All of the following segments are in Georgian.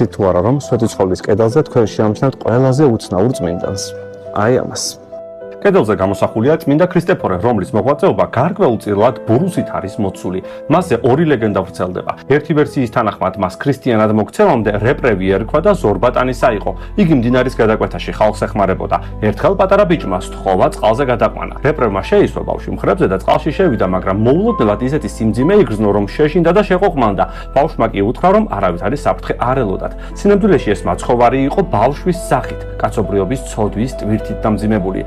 თუ არა რომ სვეტიცხოვლის კედელზე თქვენ შეამჩნევთ ყველაზე უცნაურ წმინდანს. აი ამას. კედელზე გამოსახულია წმინდა ქრისტეფორე, რომლის მოღვაწეობა გარკვეულწილად ბურუსით არის მოცული. მასზე ორი ლეგენდა ვრცელდება. ერთი ვერსიის თანახმად მას ქრისტიანად მოქცევამდე რეპრევი ერქვა და ზორბატანისა იყო. იგი მდინარის გადაკვეთაში ხალხს ეხმარებოდა. ერთხელ პატარა ბიჭმა სთხოვა წყალზე გადაყვანა. რეპრევმა შეისვა ბავშვი მხრებზე და წყალში შევიდა, მაგრამ მოულოდნელად ისეთი სიმძიმე იგრძნო, რომ შეშინდა და შეყოყმანდა. ბავშვმა კი უთხრა, რომ არავითარი საფრთხე არ ელოდათ. სინამდვილეში ეს მაცხოვარი იყო ბავშვის სახით, კაცობრიობის ცოდვის ტვირთით დამძიმებული.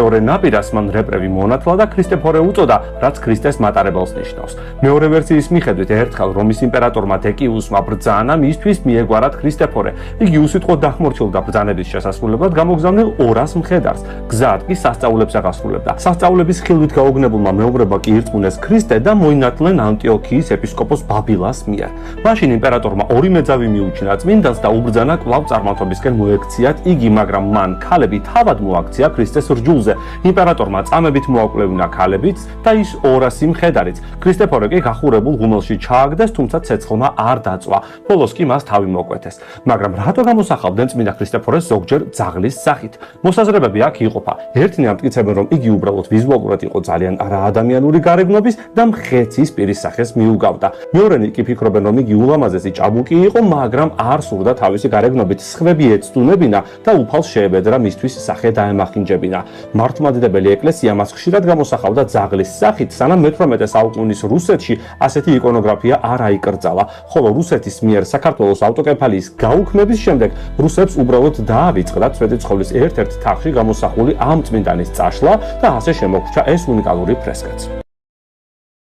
მეორე ნაპირას მან რეპრევი მონათლა და ქრისტეფორე უწოდა, რაც ქრისტეს მატარებელს ნიშნავს. მეორე ვერსიის მიხედვით ერთხელ რომის იმპერატორმა დეკიუსმა ბრძანა მისთვის მიეგვარათ ქრისტეფორე. იგი უსიტყვოდ დახმორჩილდა ბრძანების შესასრულებლად გამოგზავნილ 200 მხედარს. გზად კი სასწაულებს აღასრულებდა. სასწაულების ხილვით გაუგნებულმა მეუღლემა კი ირწმუნეს ქრისტე და მოინათლნენ ანტიოქიის ეპისკოპოს ბაბილას მიერ. მაშინ იმპერატორმა ორი მეძავი მიუჩინა წმინდანს და უბრძანა კვლავ წარმართობისკენ მოექციათ იგი, მაგრამ მან ქალები თავად მოაქცია ქრისტეს რჯულზე. იმპერატორმა წამებით მოაკვლევინა ქალებიც და ის 200 მხედარიც. ქრისტეფორე კი გახურებულ ღუმელში ჩააგდეს, თუმცა ცეცხლმა არ დაწვა. ბოლოს კი მას თავი მოკვეთეს. მაგრამ რატო გამოსახავდნენ წმინდა ქრისტეფორეს ზოგჯერ ძაღლის სახით? მოსაზრებები აქ იყოფა. ერთნი ამტკიცებენ, რომ იგი უბრალოდ ვიზუალურად იყო ძალიან არაადამიანური გარეგნობის და მხეცის პირის სახეს მიუგავდა. მეორენი კი ფიქრობენ, რომ იგი ულამაზესი ჭაბუკი იყო, მაგრამ არ სურდა თავისი გარეგნობით სხვები ეცდუნებინა და უფალს შეებედრა მისთვის სახე დაემახინჯებინა. მართლმადიდებელი ეკლესია მას ხშირად გამოსახავდა ძაღლის სახით, სანამ მე-18 საუკუნის რუსეთში ასეთი იკონოგრაფია არ აიკრძალა, ხოლო რუსეთის მიერ საქართველოს ავტოკეფალიის გაუქმების შემდეგ რუსებს უბრალოდ დაავიწყდათ სვეტიცხოვლის ერთ-ერთ თაღში გამოსახული ამ წმინდანის წაშლა და ასე შემოგვჭა ეს უნიკალური ფრესკაც.